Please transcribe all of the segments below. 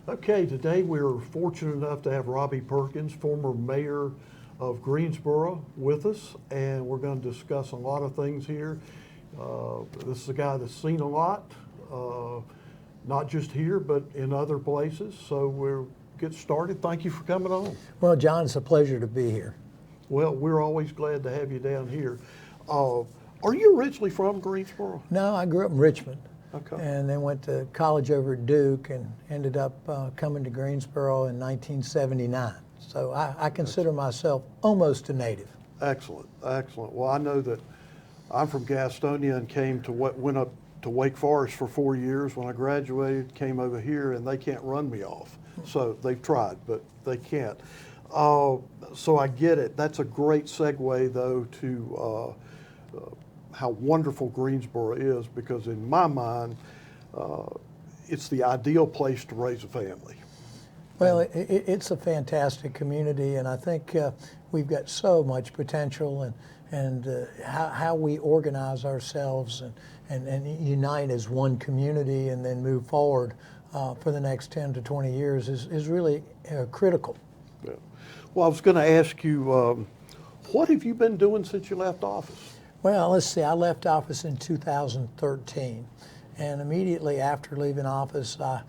Okay, today we're fortunate enough to have Robbie Perkins, former mayor of Greensboro, with us, and we're going to discuss a lot of things here. This is a guy that's seen a lot, not just here, but in other places. So we'll get started. Thank you for coming on. Well, John, it's a pleasure to be here. Well, we're always glad to have you down here. Are you originally from Greensboro? No, I grew up in Richmond. Okay. And then went to college over at Duke and ended up coming to Greensboro in 1979. So I consider myself almost a native. Excellent, excellent. Well, I know that I'm from Gastonia and went up to Wake Forest for 4 years. When I graduated, came over here, and they can't run me off. So they've tried, but they can't. So I get it. That's a great segue, though, to how wonderful Greensboro is, because in my mind, it's the ideal place to raise a family. Well, it's a fantastic community, and I think we've got so much potential, and how we organize ourselves and unite as one community and then move forward for the next 10 to 20 years is really critical. Yeah. Well, I was going to ask you, what have you been doing since you left office? Well, let's see, I left office in 2013, and immediately after leaving office, I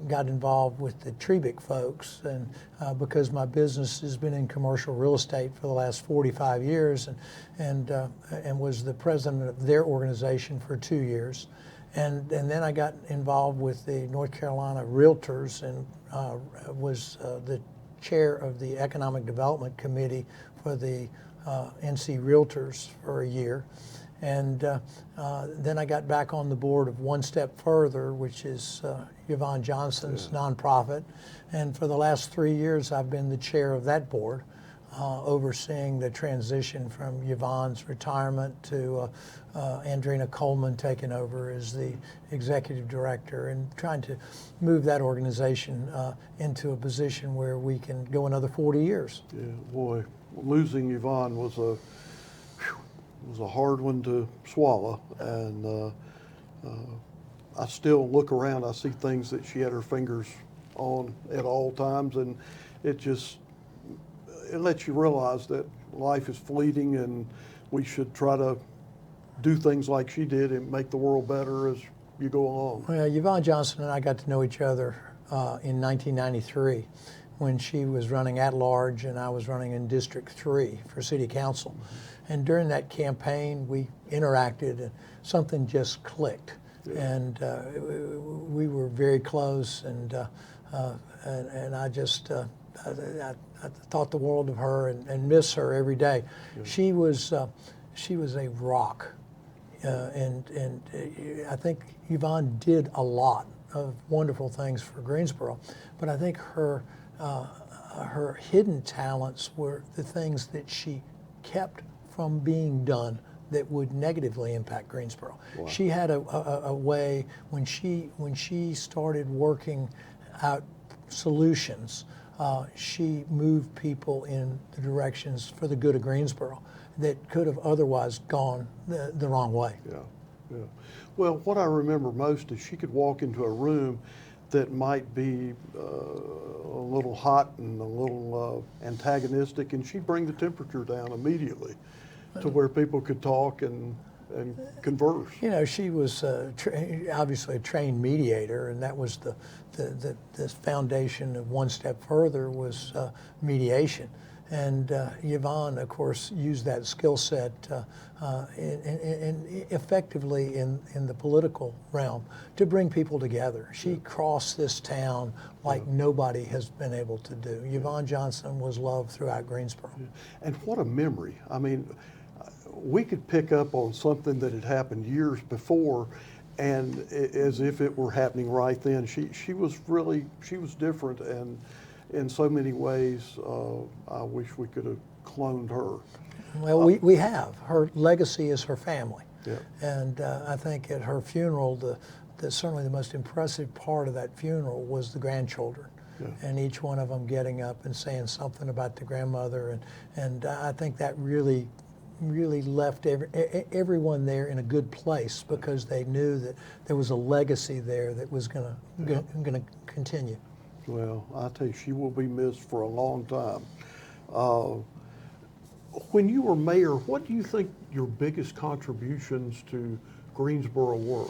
got involved with the Trebick folks, and because my business has been in commercial real estate for the last 45 years, and was the president of their organization for 2 years. And then I got involved with the North Carolina Realtors and was the chair of the Economic Development Committee for the NC Realtors for a year. And then I got back on the board of One Step Further, which is Yvonne Johnson's nonprofit. And for the last 3 years, I've been the chair of that board, overseeing the transition from Yvonne's retirement to Andrina Coleman taking over as the executive director, and trying to move that organization into a position where we can go another 40 years. Yeah, boy, losing Yvonne was a hard one to swallow, and I still look around. I see things that she had her fingers on at all times, and it lets you realize that life is fleeting, and we should try to do things like she did and make the world better as you go along. Well, Yvonne Johnson and I got to know each other in 1993 when she was running at large and I was running in District 3 for City Council. Mm-hmm. And during that campaign, we interacted and something just clicked. Yeah. And we were very close, and I just I thought the world of her and miss her every day. Yeah. She was a rock, and I think Yvonne did a lot of wonderful things for Greensboro, but I think her hidden talents were the things that she kept from being done that would negatively impact Greensboro. Wow. She had a way when she started working out solutions. She moved people in the directions for the good of Greensboro that could have otherwise gone the wrong way. Yeah, yeah. Well, what I remember most is she could walk into a room that might be a little hot and a little antagonistic, and she'd bring the temperature down immediately to where people could talk and converse. You know, she was obviously a trained mediator, and that was the foundation of One Step Further was mediation. And Yvonne, of course, used that skill set effectively in the political realm to bring people together. She crossed this town like nobody has been able to do. Yvonne Johnson was loved throughout Greensboro. Yeah. And what a memory. I mean, we could pick up on something that had happened years before, and as if it were happening right then. She was different, and in so many ways, I wish we could have cloned her. Well, we have. Her legacy is her family. Yeah. And I think at her funeral, certainly the most impressive part of that funeral was the grandchildren. Yeah. And each one of them getting up and saying something about the grandmother. And I think that really really left everyone there in a good place because they knew that there was a legacy there that was going to continue. Well, I tell you, she will be missed for a long time. Uh, when you were mayor, what do you think your biggest contributions to Greensboro were?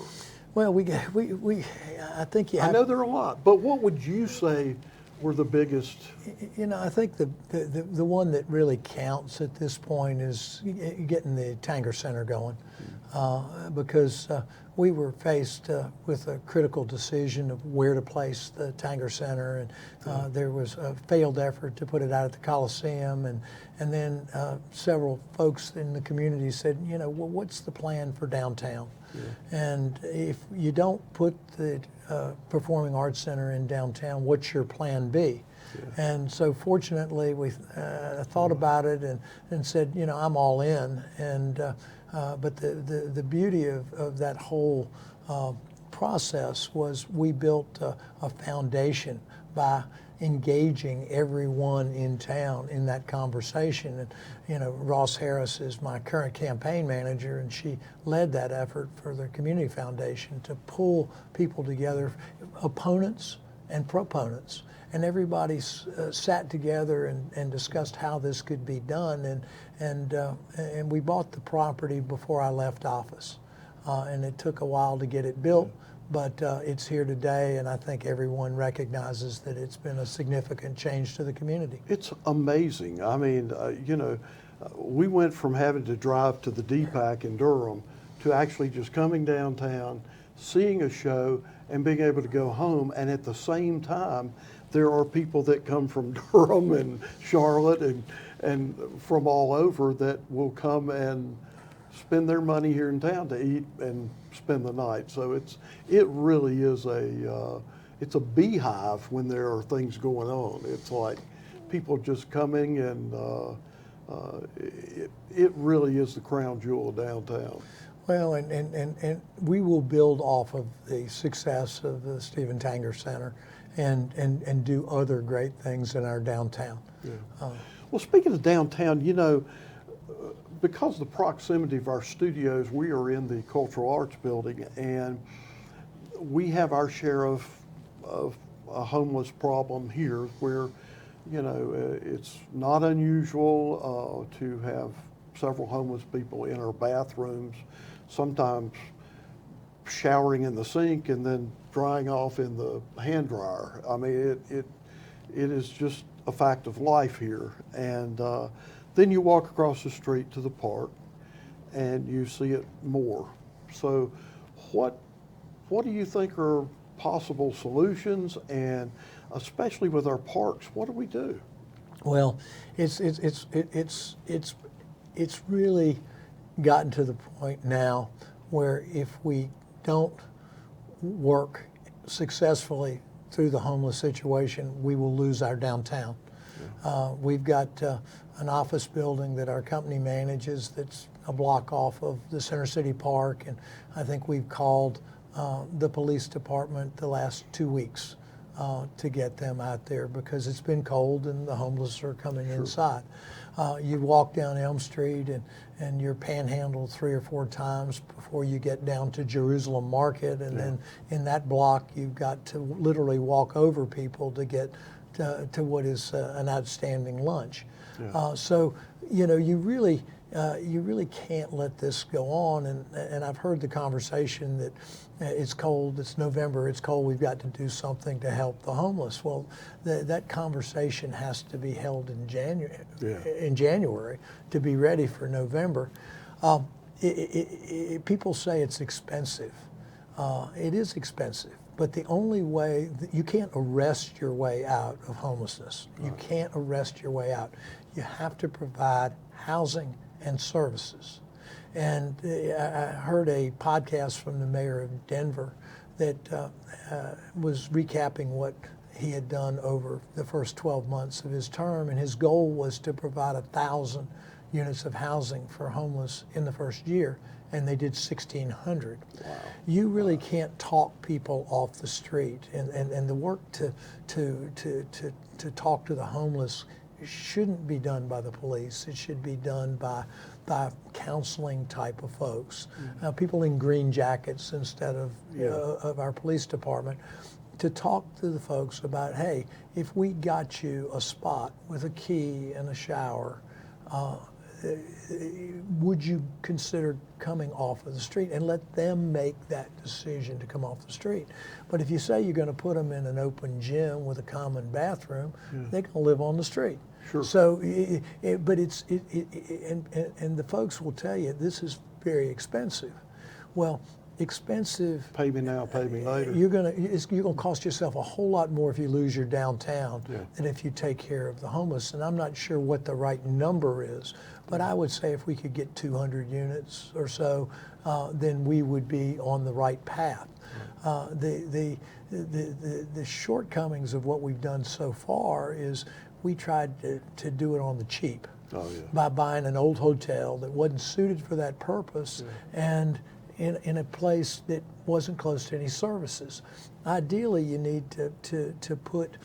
Well, I think you have. I know there are a lot, but what would you say were the biggest? You know, I think the one that really counts at this point is getting the Tanger Center going, because we were faced with a critical decision of where to place the Tanger Center, and there was a failed effort to put it out at the Coliseum, and then several folks in the community said, you know, well, what's the plan for downtown? Yeah. And if you don't put the Performing Arts Center in downtown, what's your plan B? Yeah. And so fortunately we thought about it and said, you know, I'm all in. And but the beauty of that whole process was we built a foundation by engaging everyone in town in that conversation. And, you know, Ross Harris is my current campaign manager, and she led that effort for the Community Foundation to pull people together, opponents and proponents. And everybody sat together and discussed how this could be done. And we bought the property before I left office. And it took a while to get it built. But it's here today, and I think everyone recognizes that it's been a significant change to the community. It's amazing. I mean, you know, we went from having to drive to the DPAC in Durham to actually just coming downtown, seeing a show, and being able to go home. And at the same time, there are people that come from Durham and Charlotte and from all over that will come and spend their money here in town to eat and spend the night. So it really is it's a beehive when there are things going on. It's like people just coming, and it really is the crown jewel of downtown. Well, and we will build off of the success of the Stephen Tanger Center and do other great things in our downtown. Yeah. Well, speaking of downtown, you know, because of the proximity of our studios, we are in the Cultural Arts Building, and we have our share of a homeless problem here where, you know, it's not unusual to have several homeless people in our bathrooms, sometimes showering in the sink and then drying off in the hand dryer. I mean, it is just a fact of life here. And then you walk across the street to the park and you see it more. So what do you think are possible solutions, and especially with our parks, what do we do? Well, it's really gotten to the point now where if we don't work successfully through the homeless situation, we will lose our downtown. Yeah. We've got an office building that our company manages that's a block off of the Center City Park, and I think we've called the police department the last 2 weeks to get them out there because it's been cold and the homeless are coming inside. You walk down Elm Street and you're panhandled 3 or 4 times before you get down to Jerusalem Market, and then in that block you've got to literally walk over people to get to what is an outstanding lunch. Yeah. So, you know, you really can't let this go on. And I've heard the conversation that it's cold, it's November, it's cold, we've got to do something to help the homeless. Well, that conversation has to be held in January to be ready for November. People say it's expensive. It is expensive. But the only way, you can't arrest your way out of homelessness. You can't arrest your way out. You have to provide housing and services. And I heard a podcast from the mayor of Denver that was recapping what he had done over the first 12 months of his term, and his goal was to provide 1,000 units of housing for homeless in the first year, and they did 1,600. Wow. You really can't talk people off the street, and the work to talk to the homeless shouldn't be done by the police. It should be done by counseling type of folks, people in green jackets instead of our police department, to talk to the folks about, hey, if we got you a spot with a key and a shower, would you consider coming off of the street, and let them make that decision to come off the street. But if you say you're going to put them in an open gym with a common bathroom, they're going to live on the street. Sure. So, and the folks will tell you this is very expensive. Well, expensive. Pay me now, pay me later. You're gonna cost yourself a whole lot more if you lose your downtown than if you take care of the homeless. And I'm not sure what the right number is, but I would say if we could get 200 units or so, then we would be on the right path. The shortcomings of what we've done so far is we tried to do it on the cheap by buying an old hotel that wasn't suited for that purpose and in a place that wasn't close to any services. Ideally, you need to put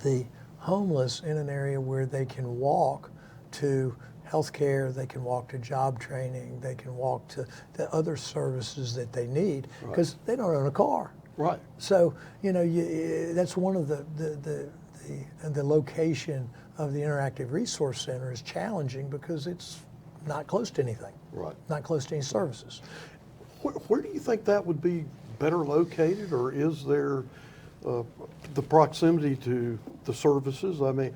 the homeless in an area where they can walk to healthcare, they can walk to job training, they can walk to the other services that they need, because they don't own a car. Right. So, that's one of the location of the Interactive Resource Center is challenging because it's not close to anything. Right. Not close to any services. Where do you think that would be better located, or is there the proximity to the services? I mean,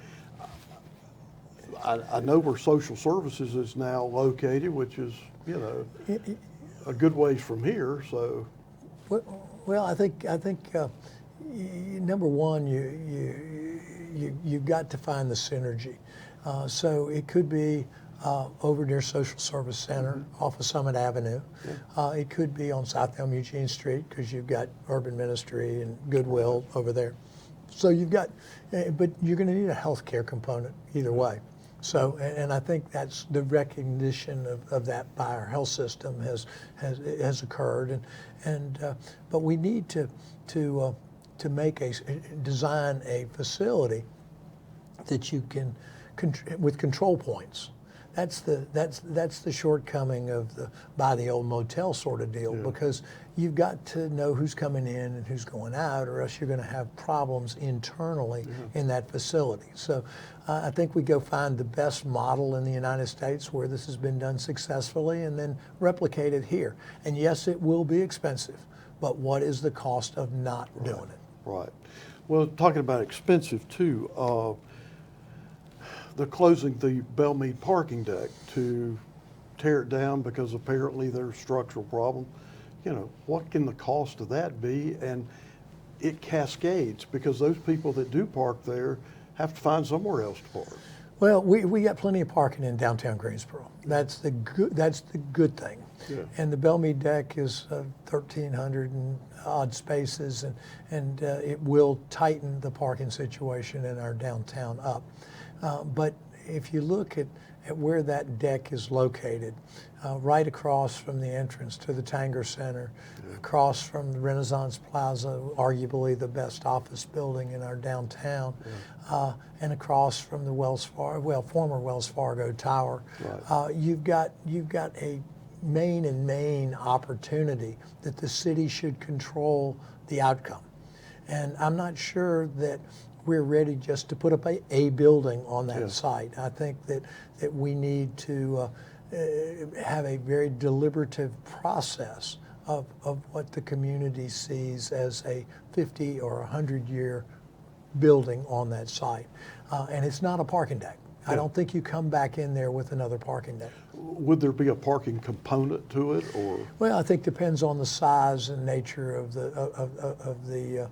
I know where social services is now located, which is, a good ways from here. So, well, I think number one, you've got to find the synergy. So it could be over near Social Service Center off of Summit Avenue. It could be on South Elm Eugene Street because you've got Urban Ministry and Goodwill over there. So you've got, but you're going to need a healthcare component either way. So, and I think that's the recognition of that by our health system has occurred, but we need to design a facility that you can with control points. That's the shortcoming of the buy the old motel sort of deal, because you've got to know who's coming in and who's going out, or else you're going to have problems internally in that facility. So I think we go find the best model in the United States where this has been done successfully and then replicate it here. And yes, it will be expensive, but what is the cost of not doing it? Right. Well, talking about expensive too, they're closing the Bellmead parking deck to tear it down because apparently there's structural problem. What can the cost of that be? And it cascades because those people that do park there have to find somewhere else to park. Well, we got plenty of parking in downtown Greensboro. That's the good thing. Yeah. And the Bellmead deck is 1,300 and odd spaces, and it will tighten the parking situation in our downtown up. But if you look at where that deck is located, right across from the entrance to the Tanger Center, across from the Renaissance Plaza, arguably the best office building in our downtown, and across from the former Wells Fargo Tower, you've got a main opportunity that the city should control the outcome. And I'm not sure that we're ready just to put up a building on that site. I think that we need to have a very deliberative process of what the community sees as a 50 or 100-year building on that site. And it's not a parking deck. I don't think you come back in there with another parking deck. Would there be a parking component to it, or? Well, I think depends on the size and nature of the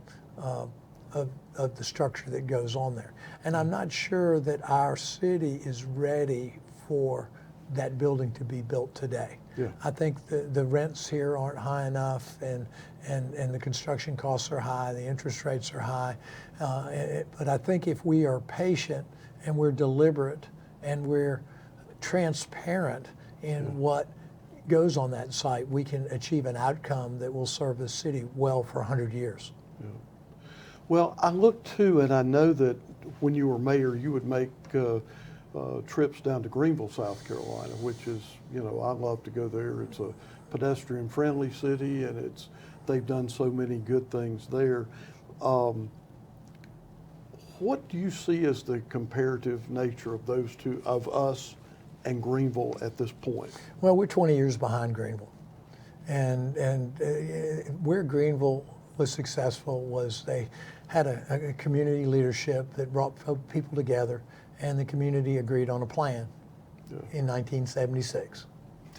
structure that goes on there. And I'm not sure that our city is ready for that building to be built today. I think the rents here aren't high enough, and the construction costs are high, the interest rates are high. But I think if we are patient and we're deliberate and we're transparent in what goes on that site, we can achieve an outcome that will serve the city well for 100 years. Well, I look too, and I know that when you were mayor, you would make trips down to Greenville, South Carolina, which is, you know, I love to go there. It's a pedestrian-friendly city, and they've done so many good things there. What do you see as the comparative nature of those two, of us and Greenville at this point? Well, we're 20 years behind Greenville. And where Greenville was successful was they had a community leadership that brought people together, and the community agreed on a plan in 1976.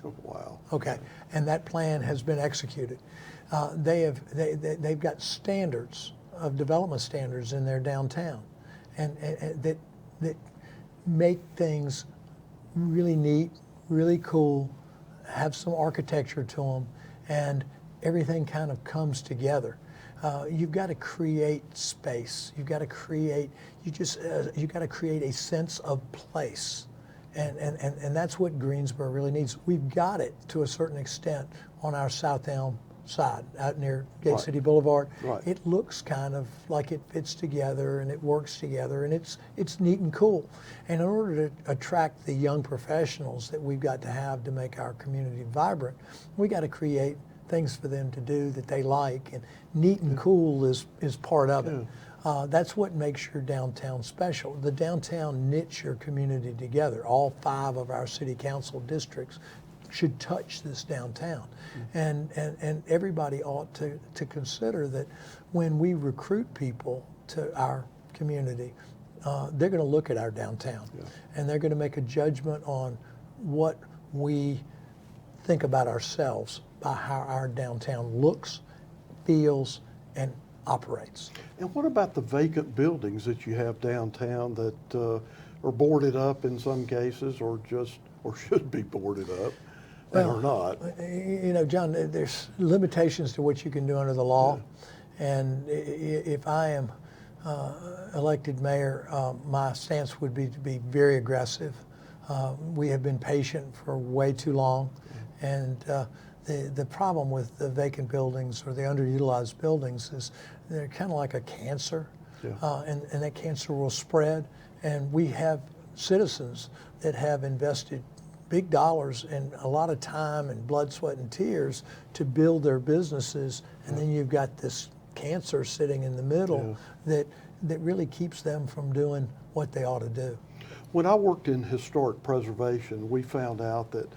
Oh, wow. Okay, and that plan has been executed. They've got standards of development standards in their downtown, and that make things really neat, really cool, have some architecture to them, and everything kind of comes together. You've got to create space. You've got to create. You got to create a sense of place, and that's what Greensboro really needs. We've got it to a certain extent on our South Elm side, out near Gate City Boulevard. Right. It looks kind of like it fits together and it works together, and it's neat and cool. And in order to attract the young professionals that we've got to have to make our community vibrant, we got to create things for them to do that they like, and neat and cool is part of it. That's what makes your downtown special. The downtown knits your community together. All 5 of our city council districts should touch this downtown. And everybody ought to consider that when we recruit people to our community, they're going to look at our downtown, and they're going to make a judgment on what we think about ourselves by how our downtown looks, feels, and operates. And what about the vacant buildings that you have downtown that are boarded up in some cases, or should be boarded up? Or not. You know, John, there's limitations to what you can do under the law. And if I am elected mayor, my stance would be to be very aggressive. We have been patient for way too long. And the problem with the vacant buildings or the underutilized buildings is they're kind of like a cancer. And that cancer will spread. And we have citizens that have invested big dollars and a lot of time and blood, sweat, and tears to build their businesses, and then you've got this cancer sitting in the middle that really keeps them from doing what they ought to do. When I worked in historic preservation, we found out that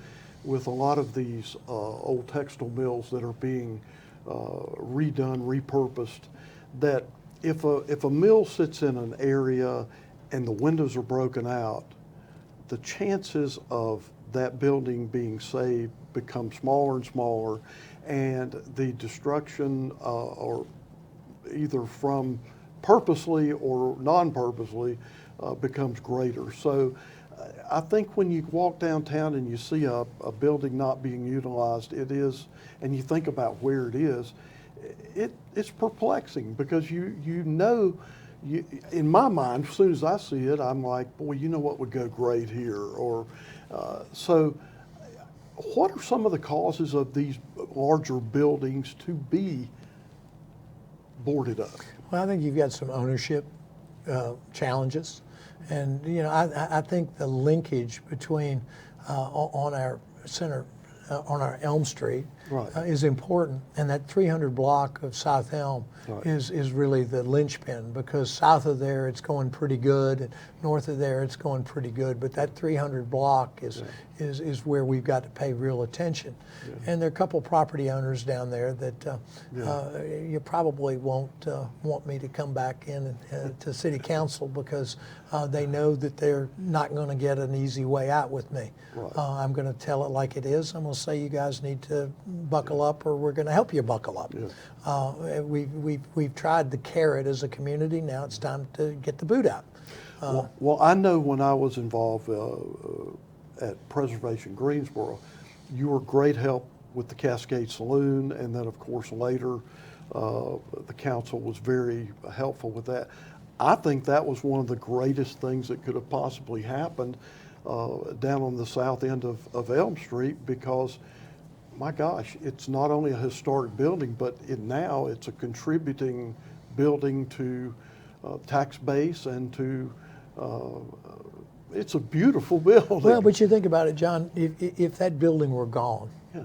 with a lot of these old textile mills that are being redone, repurposed, that if a mill sits in an area and the windows are broken out, the chances of that building being saved become smaller and smaller, and the destruction, or either from purposely or non-purposely, becomes greater. So I think when you walk downtown and you see a building not being utilized, it is, and you think about where it is, it's perplexing, because you know, in my mind, as soon as I see it, I'm like, boy, you know what would go great here? Or so what are some of the causes of these larger buildings to be boarded up? Well, I think you've got some ownership challenges. And, you know, I think the linkage between on our center, on our Elm Street, is important, and that 300 block of South Elm is really the linchpin, because south of there it's going pretty good, and north of there it's going pretty good, but that 300 block is where we've got to pay real attention. And there are a couple property owners down there that you probably won't want me to come back in to city council, because they know that they're not going to get an easy way out with me. I'm going to tell it like it is. I'm going to say, you guys need to buckle up, or we're going to help you buckle up. We've tried the carrot as a community. Now it's time to get the boot out. Well, I know when I was involved at Preservation Greensboro, you were great help with the Cascade Saloon, and then of course later the council was very helpful with that. I think that was one of the greatest things that could have possibly happened down on the south end of Elm Street, because my gosh, it's not only a historic building, but now it's a contributing building to tax base and to, it's a beautiful building. Well, but you think about it, John, if that building were gone, Yeah.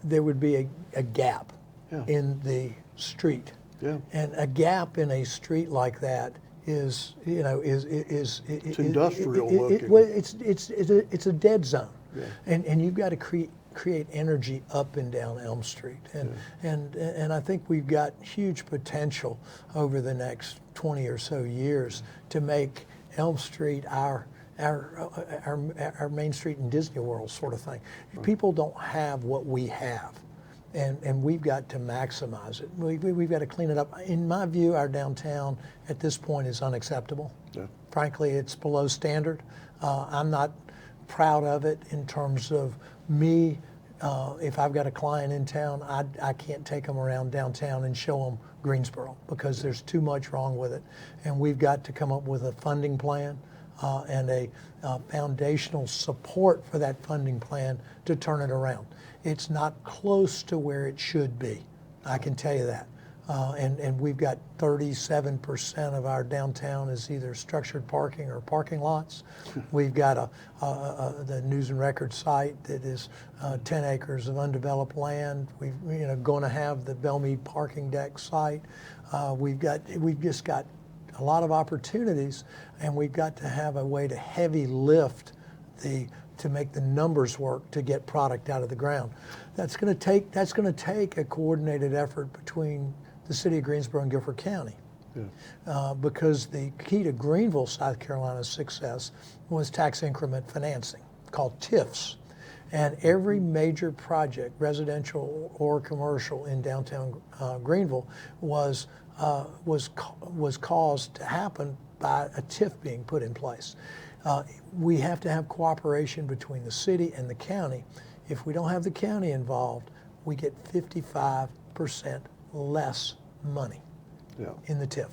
there would be a gap Yeah. in the street. Yeah. And a gap in a street like that is, it's industrial looking. Well, it's a dead zone. Yeah. And you've got to create energy up and down Elm Street. And I think we've got huge potential over the next 20 or so years to make Elm Street our Main Street in Disney World sort of thing. People don't have what we have, and we've got to maximize it. We've got to clean it up. In my view, our downtown at this point is unacceptable. Yeah. Frankly, it's below standard. I'm not proud of it in terms of me. If I've got a client in town, I can't take them around downtown and show them Greensboro because there's too much wrong with it. And we've got to come up with a funding plan and a foundational support for that funding plan to turn it around. It's not close to where it should be, I can tell you that. And we've got 37% of our downtown is either structured parking or parking lots. We've got the News and Record site that is 10 acres of undeveloped land. We've going to have the Belmead parking deck site. We've just got a lot of opportunities, and we've got to have a way to heavy lift to make the numbers work to get product out of the ground. That's going to take a coordinated effort between the city of Greensboro and Guilford County. Yeah. Because the key to Greenville, South Carolina's success was tax increment financing, called TIFs. And every major project, residential or commercial, in downtown Greenville was caused to happen by a TIF being put in place. We have to have cooperation between the city and the county. If we don't have the county involved, we get 55% less money in the TIF.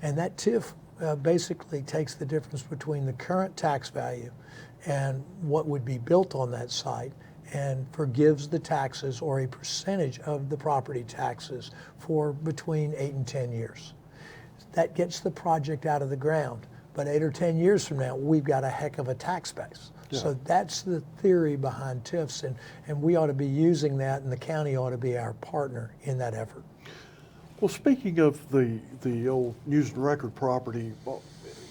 And that TIF basically takes the difference between the current tax value and what would be built on that site and forgives the taxes or a percentage of the property taxes for between 8 and 10 years. That gets the project out of the ground. But 8 or 10 years from now, we've got a heck of a tax base. Yeah. So that's the theory behind TIFs, and we ought to be using that, and the county ought to be our partner in that effort. Well, speaking of the old News and Record property, well,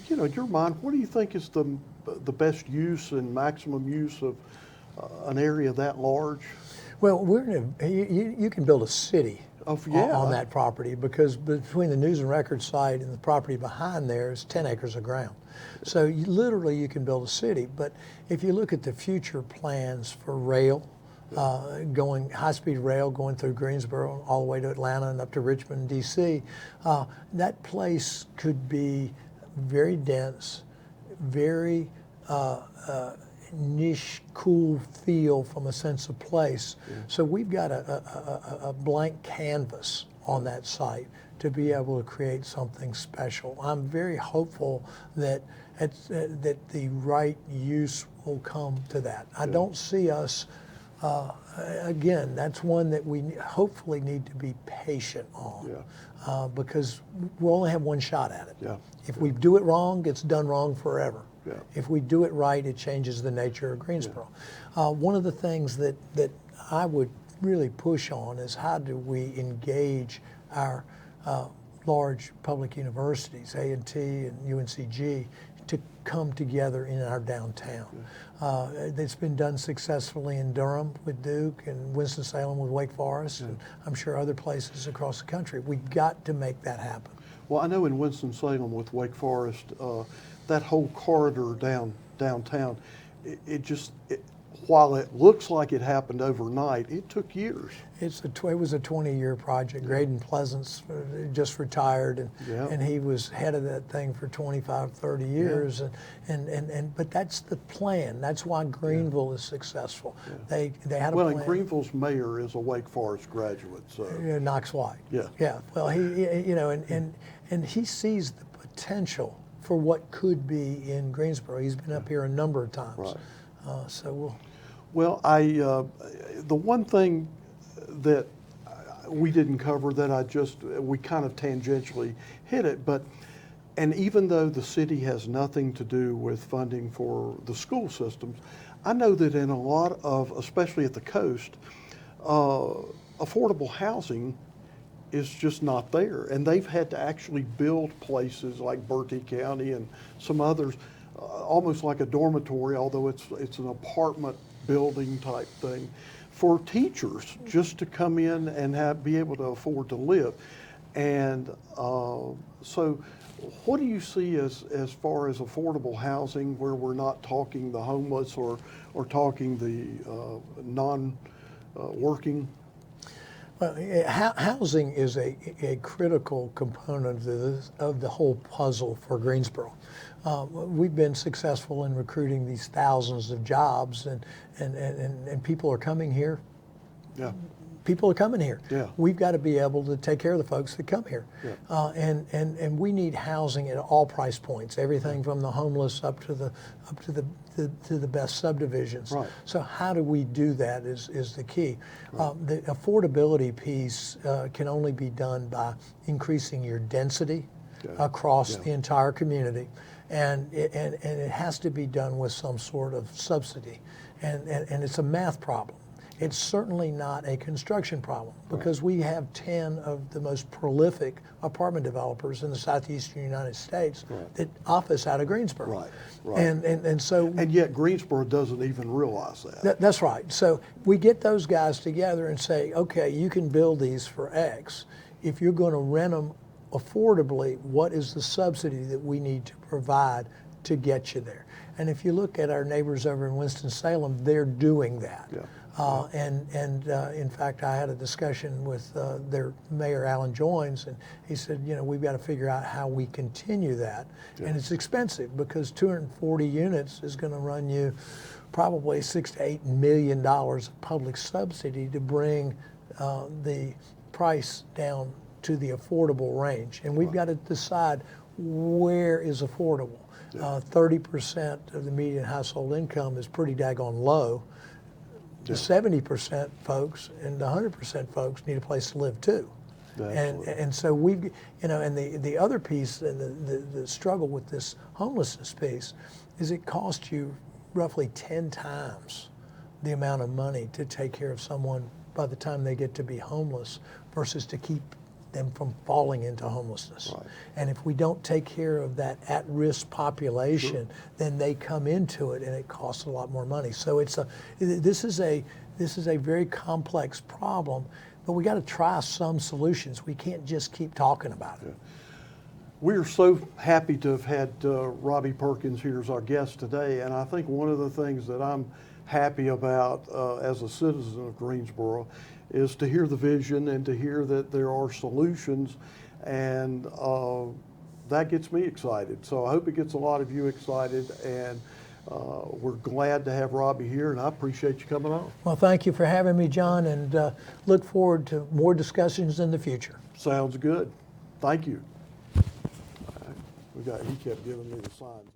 in your mind, what do you think is the best use and maximum use of an area that large? Well, you can build a city on that property, because between the News and Record site and the property behind there is 10 acres of ground. So literally you can build a city. But if you look at the future plans for rail, high-speed rail going through Greensboro all the way to Atlanta and up to Richmond, D.C., that place could be very dense, very niche, cool feel from a sense of place. Yeah. So we've got a blank canvas on that site to be able to create something special. I'm very hopeful that the right use will come to that. I don't see us, again, that's one that we hopefully need to be patient on. Yeah. Because we'll only have one shot at it. Yeah. If we do it wrong, it's done wrong forever. Yeah. If we do it right, it changes the nature of Greensboro. Yeah. One of the things that I would really push on is how do we engage our large public universities, A&T and UNCG, to come together in our downtown. Yeah. It's been done successfully in Durham with Duke and Winston-Salem with Wake Forest, and I'm sure other places across the country. We've got to make that happen. Well, I know in Winston-Salem with Wake Forest, that whole corridor downtown, while it looks like it happened overnight, it took years. It was a 20-year project. Graydon Pleasance just retired, and he was head of that thing for 25, 30 years. Yeah. But that's the plan. That's why Greenville is successful. Yeah. They had a plan. And Greenville's mayor is a Wake Forest graduate, so. Knox White. Yeah. Yeah. Well, and he sees the potential for what could be in Greensboro. He's been up here a number of times. Right. Well, the one thing that we didn't cover that we kind of tangentially hit it, but And even though the city has nothing to do with funding for the school systems, I know that in a lot of, especially at the coast, affordable housing is just not there. And they've had to actually build places like Berkeley County and some others, almost like a dormitory, although it's an apartment building type thing, for teachers just to come in and be able to afford to live. And so what do you see as far as affordable housing, where we're not talking the homeless or talking the non-working? Well, housing is a critical component of the whole puzzle for Greensboro. We've been successful in recruiting these thousands of jobs, and people are coming here. Yeah. People are coming here. Yeah. We've got to be able to take care of the folks that come here. Yeah. And we need housing at all price points, everything from the homeless up to the best subdivisions. Right. So how do we do that is the key. The affordability piece can only be done by increasing your density across the entire community. And it has to be done with some sort of subsidy. And it's a math problem. It's certainly not a construction problem, because we have 10 of the most prolific apartment developers in the southeastern United States that office out of Greensboro. Right, right. And yet Greensboro doesn't even realize that. That's right. So we get those guys together and say, okay, you can build these for X. If you're going to rent them affordably, what is the subsidy that we need to provide to get you there? And if you look at our neighbors over in Winston-Salem, they're doing that. Yeah. In fact, I had a discussion with their mayor, Alan Joins, and he said, we've got to figure out how we continue that. Yeah. And it's expensive, because 240 units is going to run you probably $6 to $8 million of public subsidy to bring the price down to the affordable range. And we've got to decide where is affordable. 30% of the median household income is pretty daggone low. The 70% folks and the 100% folks need a place to live too. And so we've, and the other piece, and the struggle with this homelessness piece, is it costs you roughly 10 times the amount of money to take care of someone by the time they get to be homeless versus to keep them from falling into homelessness. Right. And if we don't take care of that at-risk population, then they come into it and it costs a lot more money. So this is a very complex problem, but we got to try some solutions. We can't just keep talking about it. Yeah. We're so happy to have had Robbie Perkins here as our guest today, and I think one of the things that I'm happy about as a citizen of Greensboro is to hear the vision and to hear that there are solutions, and that gets me excited. So I hope it gets a lot of you excited, and we're glad to have Robbie here, and I appreciate you coming on. Well, thank you for having me, John, and look forward to more discussions in the future. Sounds good. Thank you. He kept giving me the signs.